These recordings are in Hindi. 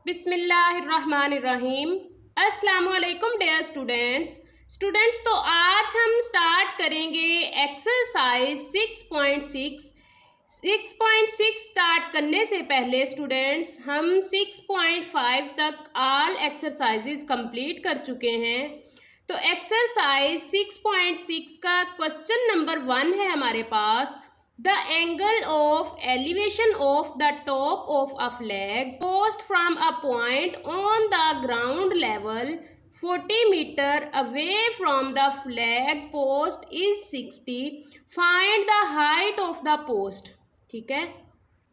बिस्मिल्लाहिर्रहमानिर्रहीम। अस्सलाम वालेकुम डियर स्टूडेंट्स। तो आज हम स्टार्ट करेंगे एक्सरसाइज 6.6। 6.6 स्टार्ट करने से पहले स्टूडेंट्स हम 6.5 तक ऑल एक्सरसाइजेज कंप्लीट कर चुके हैं। तो एक्सरसाइज 6.6 का क्वेश्चन नंबर 1 है हमारे पास। The angle of elevation of the top of a flag post from a point on the ground level 40 meter away from the flag post is 60. Find the height of the post. ठीक है,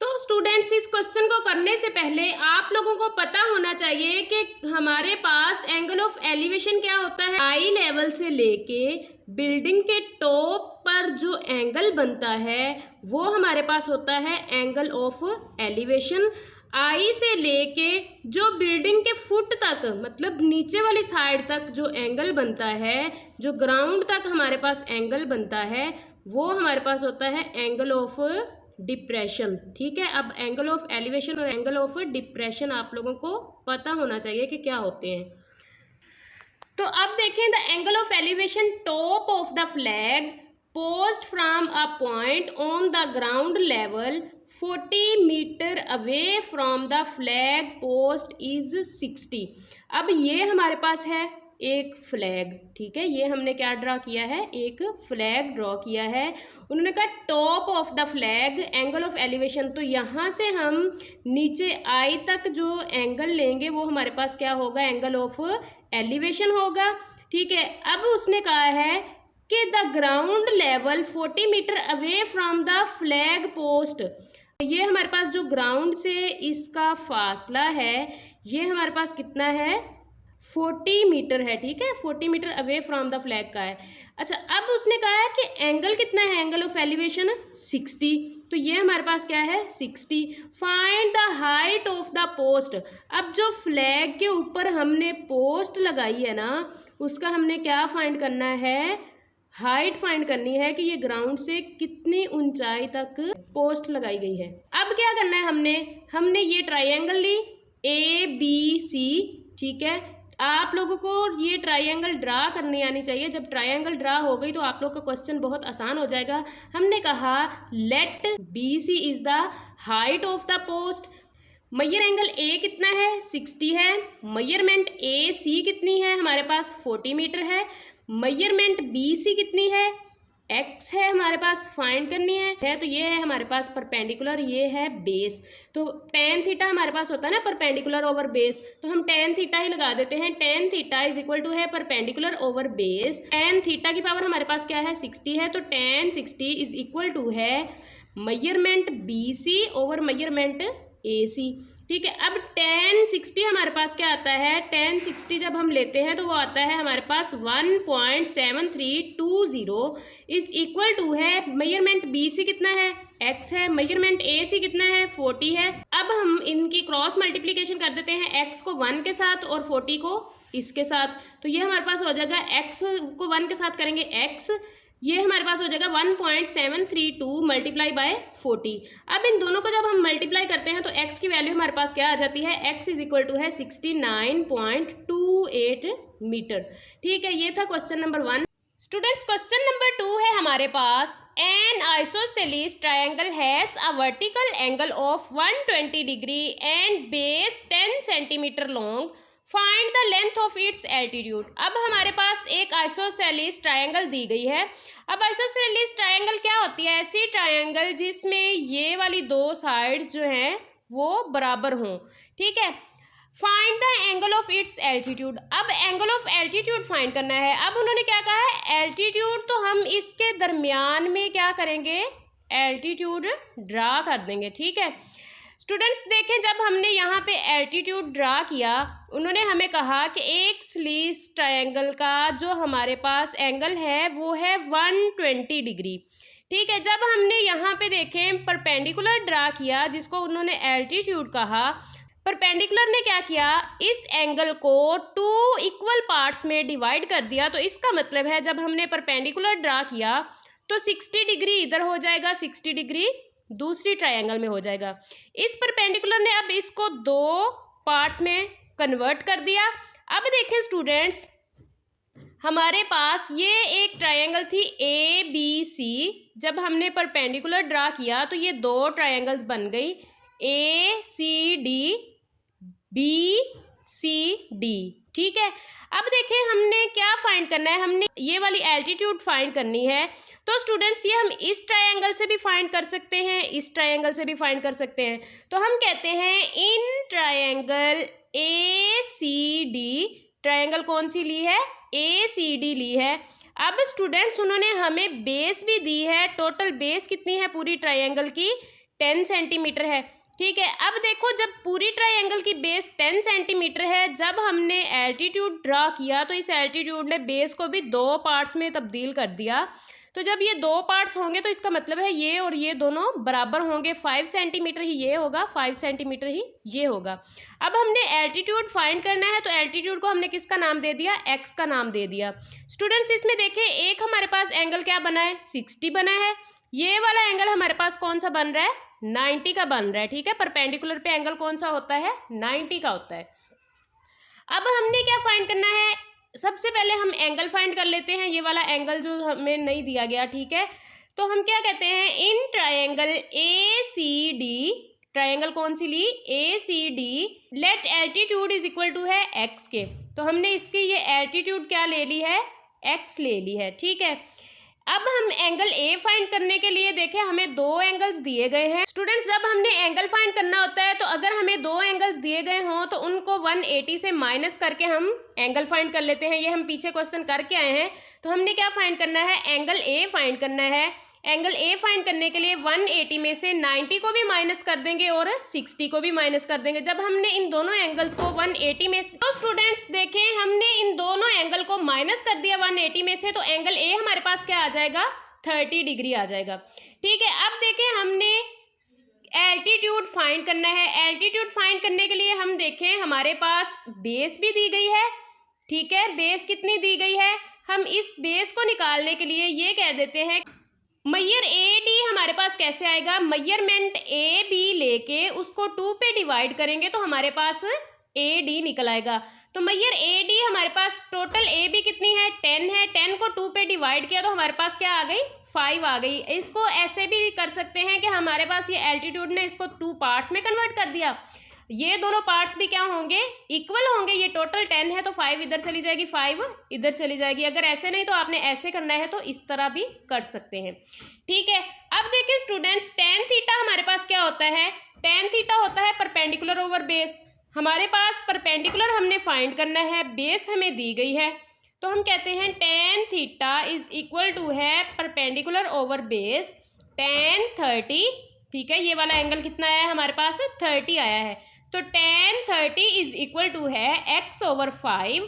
तो स्टूडेंट्स इस क्वेश्चन को करने से पहले आप लोगों को पता होना चाहिए कि हमारे पास एंगल ऑफ एलिवेशन क्या होता है। आई लेवल से लेके बिल्डिंग के टॉप पर जो एंगल बनता है वो हमारे पास होता है एंगल ऑफ एलिवेशन। आई से लेके जो बिल्डिंग के फुट तक मतलब नीचे वाली साइड तक जो एंगल बनता है, जो ग्राउंड तक हमारे पास एंगल बनता है वो हमारे पास होता है एंगल ऑफ डिप्रेशन। ठीक है, अब एंगल ऑफ एलिवेशन और एंगल ऑफ डिप्रेशन आप लोगों को पता होना चाहिए कि क्या होते हैं। तो अब देखें, the angle of elevation top of the flag post from a point on the ground level 40 metre away from the flag post is 60। अब ये हमारे पास है एक फ्लैग। ठीक है, ये हमने क्या ड्रा किया है, एक फ्लैग ड्रॉ किया है। उन्होंने कहा top of the flag angle of elevation, तो यहाँ से हम नीचे आई तक जो एंगल लेंगे वो हमारे पास क्या होगा, एंगल ऑफ एलिवेशन होगा। ठीक है, अब उसने कहा है कि the ground level 40 metre away from the flag post, ये हमारे पास जो ग्राउंड से इसका फासला है ये हमारे पास कितना है, 40 मीटर है। ठीक है, 40 metre away from the flag का है। अच्छा, अब उसने कहा है कि एंगल कितना है, एंगल ऑफ एलिवेशन 60, तो ये हमारे पास क्या है 60। Find the height of the post. अब जो फ्लैग के ऊपर हमने पोस्ट लगाई है ना, उसका हमने क्या फाइंड करना है, हाइट फाइंड करनी है कि ये ग्राउंड से कितनी ऊंचाई तक पोस्ट लगाई गई है। अब क्या करना है, हमने ये ट्राइंगल ली ABC। ठीक है, आप लोगों को ये ट्राइंगल ड्रा करनी आनी चाहिए। जब ट्राइंगल ड्रा हो गई तो आप लोग का क्वेश्चन बहुत आसान हो जाएगा। हमने कहा let BC is the height of the post. Measure angle A कितना है, 60 है। मेजरमेंट AC कितनी है, हमारे पास 40 मीटर है। मेजरमेंट BC कितनी है, X है, हमारे पास फाइंड करनी है। तो ये है हमारे पास परपेंडिकुलर, ये है बेस। तो tan थीटा हमारे पास होता है ना परपेंडिकुलर ओवर बेस, तो हम tan थीटा ही लगा देते हैं। tan theta is equal to है perpendicular over base. tan theta की पावर हमारे पास क्या है, 60 है, तो tan 60 इज इक्वल टू है measurement BC over measurement AC। ठीक है, अब tan 60 हमारे पास क्या आता है, tan 60 जब हम लेते हैं तो वो आता है हमारे पास 1.7320 इज इक्वल टू है मेजरमेंट BC कितना है, X है, मेजरमेंट AC कितना है, 40 है। अब हम इनकी क्रॉस मल्टीप्लिकेशन कर देते हैं, X को 1 के साथ और 40 को इसके साथ, तो ये हमारे पास हो जाएगा X को 1 के साथ करेंगे X, ये हमारे पास हो जाएगा 1.732 मल्टीप्लाई बाय 40। अब इन दोनों को जब हम मल्टीप्लाई करते हैं तो x की वैल्यू हमारे पास क्या आ जाती है, x इज इक्वल टू है 69.28 मीटर। ठीक है, ये था question number 1। Students, question number 2 है हमारे पास। An isosceles triangle has a vertical angle of 120 degree and base 10 centimetre long. Find the length of its altitude. अब हमारे पास एक आइसोसेलेस ट्रायंगल दी गई है। अब आइसोसेलेस ट्रायंगल क्या होती है, ऐसी ट्रायंगल जिसमें ये वाली दो साइड्स जो हैं वो बराबर हों। ठीक है, find the angle of its altitude. अब एंगल ऑफ एल्टीट्यूड फाइंड करना है। अब उन्होंने क्या कहा है, एल्टीट्यूड, तो हम इसके दरमियान में क्या करेंगे, एल्टीट्यूड ड्रा कर देंगे। ठीक है स्टूडेंट्स, देखें जब हमने यहाँ पे एल्टीट्यूड ड्रा किया, उन्होंने हमें कहा कि एक स्लीस ट्रायंगल का जो हमारे पास एंगल है वो है 120 डिग्री। ठीक है, जब हमने यहाँ पे देखें परपेंडिकुलर ड्रा किया जिसको उन्होंने एल्टीट्यूड कहा, परपेंडिकुलर ने क्या किया, इस एंगल को 2 इक्वल पार्ट्स में डिवाइड कर दिया। तो इसका मतलब है जब हमने परपेंडिकुलर ड्रा किया तो 60 डिग्री इधर हो जाएगा, 60 डिग्री दूसरी ट्रायंगल में हो जाएगा। इस परपेंडिकुलर ने अब इसको 2 पार्ट्स में कन्वर्ट कर दिया। अब देखें स्टूडेंट्स, हमारे पास ये एक ट्रायंगल थी ए बी सी, जब हमने परपेंडिकुलर ड्रा किया तो ये दो ट्रायंगल्स बन गई A C D B C D. ठीक है, अब देखें हमने क्या फाइंड करना है, हमने ये वाली एल्टीट्यूड फाइंड करनी है। तो स्टूडेंट्स ये हम इस ट्रायंगल से भी फाइंड कर सकते हैं, इस ट्रायंगल से भी फाइंड कर सकते हैं। तो हम कहते हैं in triangle A C D, triangle कौन सी ली है, ए सी डी ली है। अब स्टूडेंट्स उन्होंने हमें बेस भी दी है, टोटल बेस कितनी है पूरी ट्रायंगल की, 10 सेंटीमीटर है। ठीक है, अब देखो जब पूरी ट्रायंगल की बेस 10 सेंटीमीटर है, जब हमने एल्टीट्यूड ड्रा किया तो इस एल्टीट्यूड ने बेस को भी दो पार्ट्स में तब्दील कर दिया। तो जब ये दो पार्ट्स होंगे तो इसका मतलब है ये और ये दोनों बराबर होंगे, 5 सेंटीमीटर ही ये होगा, 5 सेंटीमीटर ही ये होगा। अब हमने एल्टीट्यूड फाइंड करना है, तो एल्टीट्यूड को हमने किसका नाम दे दिया, एक्स का नाम दे दिया। स्टूडेंट्स इसमें देखें एक हमारे पास एंगल क्या बना है, 60 बना है। ये वाला एंगल हमारे पास कौन सा बन रहा है, 90 का बन रहा है। ठीक है, परपेंडिकुलर पे एंगल कौन सा होता है, 90 का होता है। अब हमने क्या फाइंड करना है, सबसे पहले हम एंगल फाइंड कर लेते हैं, ये वाला एंगल जो हमें नहीं दिया गया। ठीक है, तो हम क्या कहते हैं, in triangle A C D, triangle कौन सी ली, A C D, let altitude is equal to है एक्स के। तो हमने इसकी ये एल्टीट्यूड क्या ले ली है, एक्स ले ली है। ठीक है, अब हम एंगल ए फाइंड करने के लिए देखें हमें दो एंगल्स दिए गए हैं। स्टूडेंट्स जब हमने एंगल फाइंड करना होता है तो अगर हमें दो एंगल्स दिए गए हों तो उनको 180 से माइनस करके हम एंगल फाइंड कर लेते हैं। ये हम पीछे क्वेश्चन करके आए हैं। तो हमने क्या फाइंड करना है, एंगल ए फाइंड करना है। एंगल ए फाइंड करने के लिए 180 में से 90 को भी माइनस कर देंगे और 60 को भी माइनस कर देंगे। जब हमने इन दोनों एंगल्स को 180 में से, तो स्टूडेंट्स देखें हमने इन दोनों एंगल को माइनस कर दिया 180 में से, तो एंगल ए हमारे पास क्या आ जाएगा, 30 डिग्री आ जाएगा। ठीक है, अब देखें हमने एल्टीट्यूड फाइंड करना है। एल्टीट्यूड फाइंड करने के लिए हम देखें हमारे पास बेस भी दी गई है। ठीक है, बेस कितनी दी गई है, हम इस बेस को निकालने के लिए ये कह देते हैं मैयर ए डी हमारे पास कैसे आएगा, मेजरमेंट ए बी लेके उसको 2 पे डिवाइड करेंगे तो हमारे पास ए डी निकल आएगा। तो मैयर ए डी हमारे पास टोटल ए बी कितनी है, 10 है। 10 को 2 पे डिवाइड किया तो हमारे पास क्या आ गई, 5 आ गई। इसको ऐसे भी कर सकते हैं कि हमारे पास ये एल्टीट्यूड ने इसको 2 पार्ट्स में कन्वर्ट कर दिया। ये दोनों पार्ट्स भी क्या होंगे, इक्वल होंगे। ये टोटल 10 है तो 5 इधर चली जाएगी, 5 इधर चली जाएगी। अगर ऐसे नहीं तो आपने ऐसे करना है तो इस तरह भी कर सकते हैं। ठीक है, अब देखिए स्टूडेंट्स tan थीटा हमारे पास क्या होता है, tan थीटा होता है परपेंडिकुलर ओवर बेस। हमारे पास परपेंडिकुलर हमने फाइंड करना है, बेस हमें दी गई है, तो हम कहते हैं tan theta is equal to है परपेंडिकुलर ओवर बेस tan 30। ठीक है, ये वाला एंगल कितना आया है हमारे पास, 30 आया है। तो tan 30 इज इक्वल टू है x/5।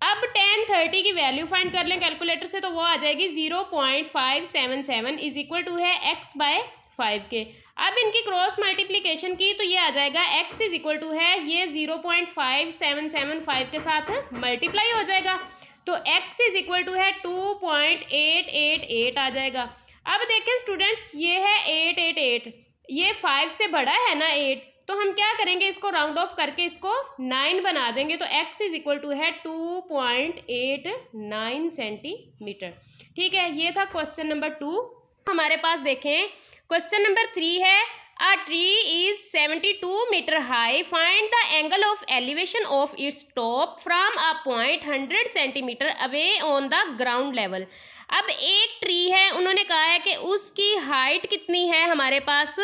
अब tan 30 की वैल्यू फाइंड कर लें कैलकुलेटर से तो वो आ जाएगी 0.577 इज इक्वल टू है x/5 के। अब इनकी क्रॉस मल्टीप्लिकेशन की तो ये आ जाएगा x इज इक्वल टू है ये 0.5775 के साथ मल्टीप्लाई हो जाएगा, तो x इज इक्वल टू है 2.888 आ जाएगा। अब देखें स्टूडेंट्स, ये है 888, ये 5 से बड़ा है ना 8, तो हम क्या करेंगे, इसको राउंड ऑफ करके इसको 9 बना देंगे, तो x इज इक्वल टू है 2.89 सेंटीमीटर। ठीक है, ये था क्वेश्चन नंबर 2। हमारे पास देखें क्वेश्चन नंबर 3 है, a tree is 72 metre high, find the angle of elevation of its top from a point 100 centimetre away on the ground level. अब एक ट्री है, उन्होंने कहा है कि उसकी हाइट कितनी है हमारे पास,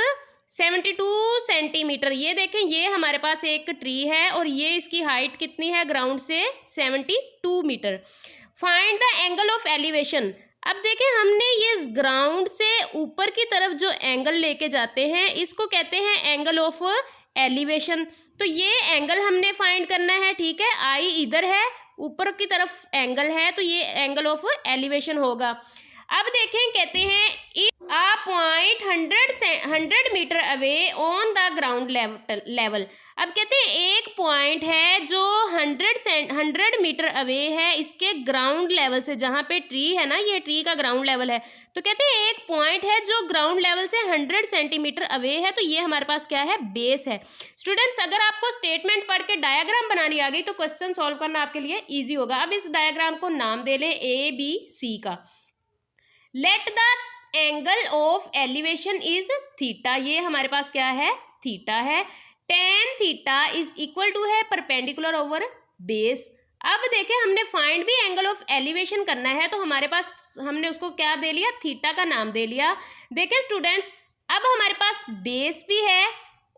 72 सेंटीमीटर। ये देखें, ये हमारे पास एक ट्री है और ये इसकी हाइट कितनी है ग्राउंड से, 72 metre. Find the angle of elevation. अब देखें हमने ये ग्राउंड से ऊपर की तरफ जो एंगल लेके जाते हैं इसको कहते हैं एंगल ऑफ एलिवेशन। तो ये एंगल हमने फाइंड करना है। ठीक है, आई इधर है, ऊपर की तरफ एंगल है, तो ये एंगल ऑफ एलिवेशन होगा। अब देखें, कहते हैं a point 100 metre away on the ground level. अब कहते हैं एक पॉइंट है जो 100 मीटर अवे है इसके ग्राउंड लेवल से, जहाँ पे ट्री है ना, ये ट्री का ग्राउंड लेवल है। तो कहते हैं एक पॉइंट है जो ग्राउंड लेवल से 100 सेंटीमीटर अवे है, तो ये हमारे पास क्या है, बेस है। स्टूडेंट्स, अगर आपको स्टेटमेंट पढ़ के डायग्राम बनानी आ गई तो क्वेश्चन सॉल्व करना आपके लिए ईजी होगा। अब इस डायग्राम को नाम दे लें ABC का। Let the angle of elevation is theta, ये हमारे पास क्या है, थीटा है। Tan theta is equal to है परपेंडिकुलर ओवर बेस। अब देखें, हमने फाइंड भी एंगल ऑफ एलिवेशन करना है, तो हमारे पास हमने उसको क्या दे लिया, थीटा का नाम दे लिया। देखें स्टूडेंट्स, अब हमारे पास बेस भी है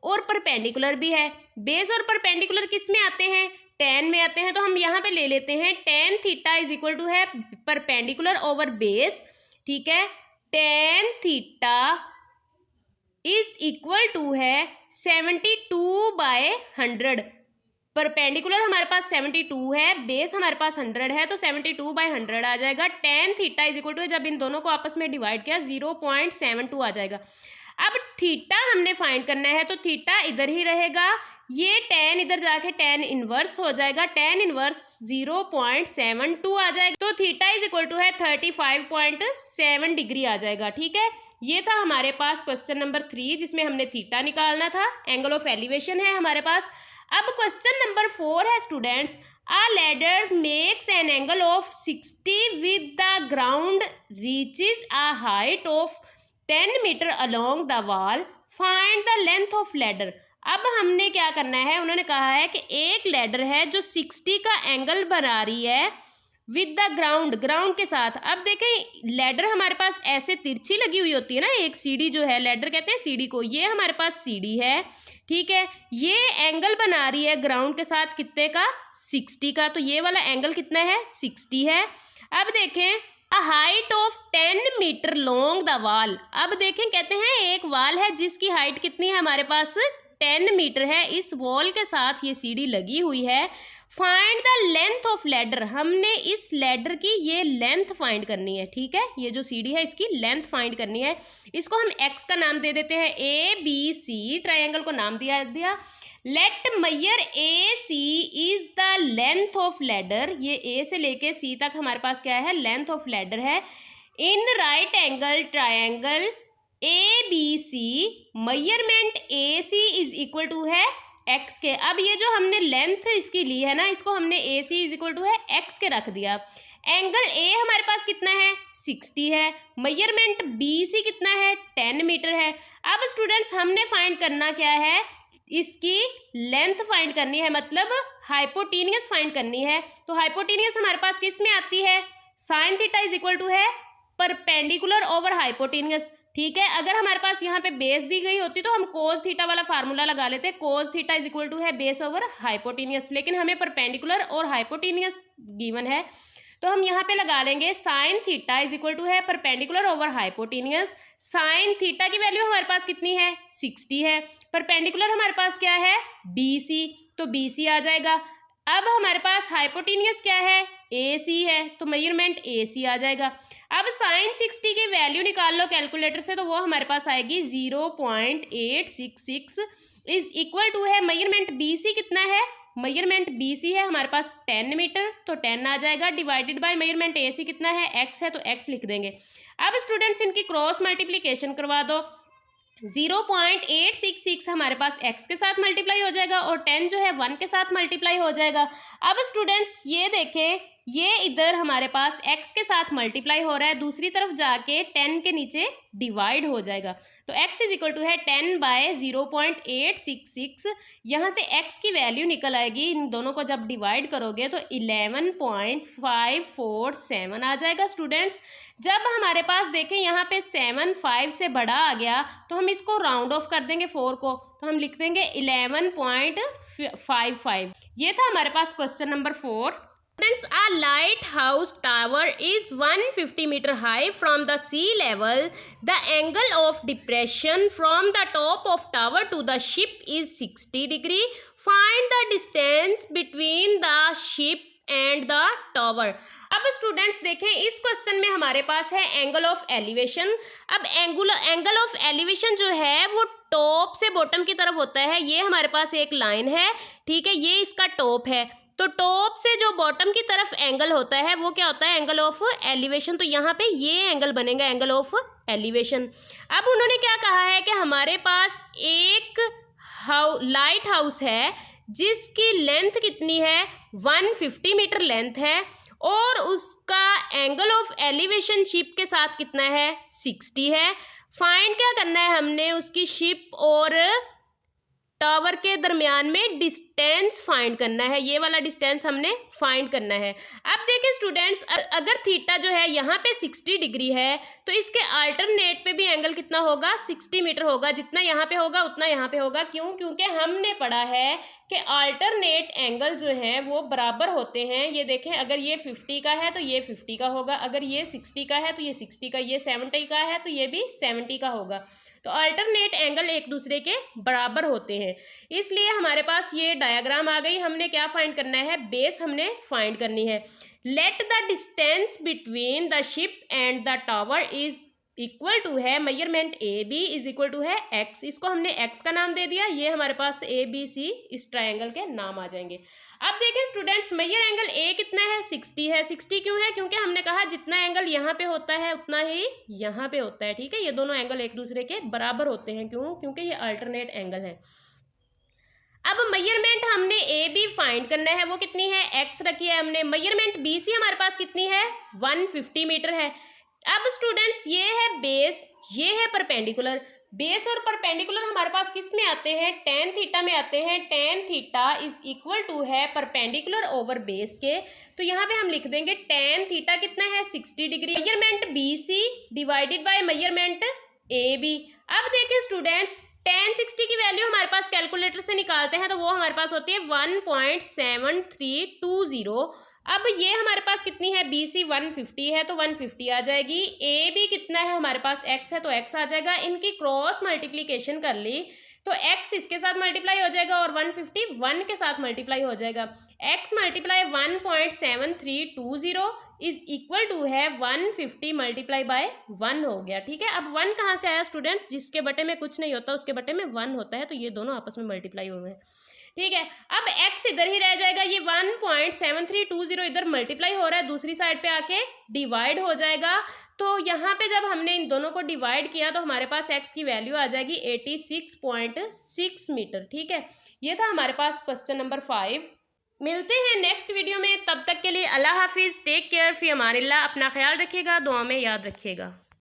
और परपेंडिकुलर भी है। बेस और परपेंडिकुलर किस में आते हैं, टेन में आते हैं। तो हम यहाँ पे ले लेते हैं tan theta is equal to है परपेंडिकुलर ओवर बेस, ठीक है। Tan theta is equal to है 72/100। परपेंडिकुलर हमारे पास 72 है, बेस हमारे पास 100 है, तो 72/100 आ जाएगा। Tan theta is equal to है, जब इन दोनों को आपस में डिवाइड किया 0.72 आ जाएगा। अब थीटा हमने फाइंड करना है, तो थीटा इधर ही रहेगा, ये टेन इधर जाके टेन इनवर्स हो जाएगा, टेन इनवर्स 0.72 आ जाएगा। तो थीटा इज इक्वल टू है 35.7 डिग्री आ जाएगा, ठीक है। ये था हमारे पास क्वेश्चन नंबर 3, जिसमें हमने थीटा निकालना था। एंगल ऑफ एलिवेशन है हमारे पास। अब क्वेश्चन नंबर 4 है students, a ladder makes an angle of 60 with the ground reaches a height of 10 metre along the wall, find the length of ladder. अब हमने क्या करना है, उन्होंने कहा है कि एक लैडर है जो 60 का एंगल बना रही है विद द ग्राउंड, ग्राउंड के साथ। अब देखें, लैडर हमारे पास ऐसे तिरछी लगी हुई होती है ना, एक सीढ़ी जो है, लैडर कहते हैं सीढ़ी को, ये हमारे पास सीढ़ी है, ठीक है। ये एंगल बना रही है ग्राउंड के साथ कितने का, 60 का। तो ये वाला एंगल कितना है, 60 है। अब देखें, a height of 10 metre long the wall. अब देखें, कहते हैं एक वॉल है जिसकी हाइट कितनी है हमारे पास, 10 मीटर है। इस वॉल के साथ ये सीढ़ी लगी हुई है। Find the length of ladder, हमने इस लैडर की ये लेंथ फाइंड करनी है, ठीक है। ये जो सीढ़ी है इसकी लेंथ फाइंड करनी है। इसको हम एक्स का नाम दे देते हैं, ABC ट्रायंगल को नाम दिया। लेट मैयर AC is the length of ladder, ये A से लेके C तक हमारे पास क्या है, लेंथ ऑफ लैडर है। In right angle triangle ABC measurement AC is equal to है x के। अब ये जो हमने लेंथ इसकी ली है ना, इसको हमने AC इज इक्वल टू है x के रख दिया। एंगल A हमारे पास कितना है, 60 है। मेजरमेंट BC कितना है, 10 मीटर है। अब स्टूडेंट्स, हमने फाइंड करना क्या है, इसकी लेंथ फाइंड करनी है, मतलब हाइपोटेनियस फाइंड करनी है। तो हाइपोटेनियस हमारे पास किस में आती है, sine theta is equal to है परपेंडिकुलर ओवर हाइपोटेनियस, ठीक है। अगर हमारे पास यहाँ पे बेस दी गई होती तो हम कोस थीटा वाला फार्मूला लगा लेते, cos theta is equal to है बेस ओवर हाइपोटेनियस, लेकिन हमें परपेंडिकुलर और हाइपोटेनियस गिवन है, तो हम यहाँ पे लगा लेंगे sine theta is equal to है perpendicular over hypotenuse. Sine theta की वैल्यू हमारे पास कितनी है, 60 है। परपेंडिकुलर हमारे पास क्या है, BC, तो BC आ जाएगा। अब हमारे पास हाइपोटेनियस क्या है, AC है, तो मेजरमेंट AC आ जाएगा। अब साइन 60 की वैल्यू निकाल लो कैलकुलेटर से, तो वो हमारे पास आएगी 0.866 इज इक्वल टू है मेजरमेंट BC कितना है, मेजरमेंट BC है हमारे पास 10 मीटर, तो 10 आ जाएगा, डिवाइडेड बाय मेजरमेंट AC कितना है, x है, तो x लिख देंगे। अब स्टूडेंट्स, इनकी क्रॉस मल्टीप्लिकेशन करवा दो। 0.866 हमारे पास x के साथ मल्टीप्लाई हो जाएगा और 10 जो है 1 के साथ मल्टीप्लाई हो जाएगा। अब स्टूडेंट्स ये देखें, ये इधर हमारे पास x के साथ मल्टीप्लाई हो रहा है, दूसरी तरफ जाके 10 के नीचे डिवाइड हो जाएगा। तो x इज इक्वल टू है 10/0.866। यहाँ से x की वैल्यू निकल आएगी, इन दोनों को जब डिवाइड करोगे तो 11.547 आ जाएगा। स्टूडेंट्स, जब हमारे पास देखें यहाँ पे 7 5 से बड़ा आ गया तो हम इसको राउंड ऑफ कर देंगे 4 को, तो हम लिख देंगे 11.55। ये था हमारे पास question number 4। Students, a lighthouse tower is 150 meter high from the sea level. The angle of depression from the top of tower to the ship is 60 degree. Find the distance between the ship and the tower. अब अब स्टूडेंट्स देखें, इस क्वेश्चन में हमारे पास है एंगल ऑफ एलिवेशन। अब एंगल ऑफ एलिवेशन जो है वो टॉप से बॉटम की तरफ होता है। ये हमारे पास एक लाइन है, ठीक है, ये इसका टॉप है। तो टॉप से जो बॉटम की तरफ एंगल होता है वो क्या होता है, एंगल ऑफ एलिवेशन। तो यहाँ पे ये एंगल बनेगा एंगल ऑफ एलिवेशन। अब उन्होंने क्या कहा है कि हमारे पास एक लाइट हाउस है जिसकी लेंथ कितनी है, 150 मीटर लेंथ है, और उसका एंगल ऑफ एलिवेशन शिप के साथ कितना है, 60 है। फाइंड क्या करना है हमने, उसकी शिप और टावर के दरमियान में डिस्टेंस फाइंड करना है। ये वाला डिस्टेंस हमने फाइंड करना है। अब देखें स्टूडेंट्स, अगर थीटा जो है यहाँ पे 60 डिग्री है तो इसके अल्टरनेट पे भी एंगल कितना होगा, 60 मीटर होगा। जितना यहाँ पे होगा उतना यहाँ पे होगा। क्यों? क्योंकि हमने पढ़ा है कि अल्टरनेट एंगल जो है वो बराबर होते हैं। ये देखें, अगर ये 50 का है तो ये 50 का होगा, अगर ये 60 का है तो ये 60 का, ये 70 का है तो ये भी 70 का होगा। तो अल्टरनेट एंगल एक दूसरे के बराबर होते हैं, इसलिए हमारे पास ये डायग्राम आ गई। हमने क्या फाइंड करना है, बेस हमने फाइंड करनी है। Let the distance between the ship and the tower is equal to है, measurement A B is equal to है एक्स। इसको हमने एक्स का नाम दे दिया। ये हमारे पास ए बी सी इस ट्रायंगल के नाम आ जाएंगे। अब देखें स्टूडेंट्स, मेजर एंगल ए कितना है, 60 है। 60 क्यों है? क्योंकि हमने कहा जितना एंगल यहाँ पे होता है उतना ही यहाँ पे होता है, ठीक है। ये दोनों एंगल एक दूसरे के बराबर होते हैं। क्यों? क्योंकि ये अल्टरनेट एंगल है। अब मेजरमेंट हमने ए बी फाइंड करना है, वो कितनी है, एक्स रखी है हमने। मेजरमेंट बी सी हमारे पास कितनी है, 150 मीटर है। अब स्टूडेंट्स, ये है बेस, ये है परपेंडिकुलर। बेस और परपेंडिकुलर हमारे पास किस में आते हैं, टेन थीटा में आते हैं। Tan theta is equal to है परपेंडिकुलर ओवर बेस के। तो यहाँ पे हम लिख देंगे टेन थीटा कितना है, 60 degree. Measurement B C divided by measurement A B. अब देखिए स्टूडेंट्स, टेन 60 की वैल्यू हमारे पास कैलकुलेटर से निकालते हैं तो वो हमारे पास होती है 1.7320। अब ये हमारे पास कितनी है, बी सी 150 है तो 150 आ जाएगी। ए बी कितना है हमारे पास, एक्स है तो एक्स आ जाएगा। इनकी क्रॉस मल्टीप्लीकेशन कर ली तो एक्स इसके साथ मल्टीप्लाई हो जाएगा और 150 1 के साथ मल्टीप्लाई हो जाएगा। X multiply 1.7320 is equal to है 150 मल्टीप्लाई बाय 1 हो गया, ठीक है। अब 1 कहाँ से आया स्टूडेंट्स, जिसके बटे में कुछ नहीं होता उसके बटे में 1 होता है, तो ये दोनों आपस में मल्टीप्लाई हुए हैं, ठीक है। अब x इधर ही रह जाएगा, ये 1.7320 इधर मल्टीप्लाई हो रहा है, दूसरी साइड पे आके डिवाइड हो जाएगा। तो यहाँ पे जब हमने इन दोनों को डिवाइड किया तो हमारे पास x की वैल्यू आ जाएगी 86.6 मीटर, ठीक है। ये था हमारे पास क्वेश्चन नंबर 5। मिलते हैं नेक्स्ट वीडियो में, तब तक के लिए अल्लाह हाफिज़, टेक केयर, फी अमानिल्लाह। अपना ख्याल रखिएगा, दुआ में याद रखिएगा।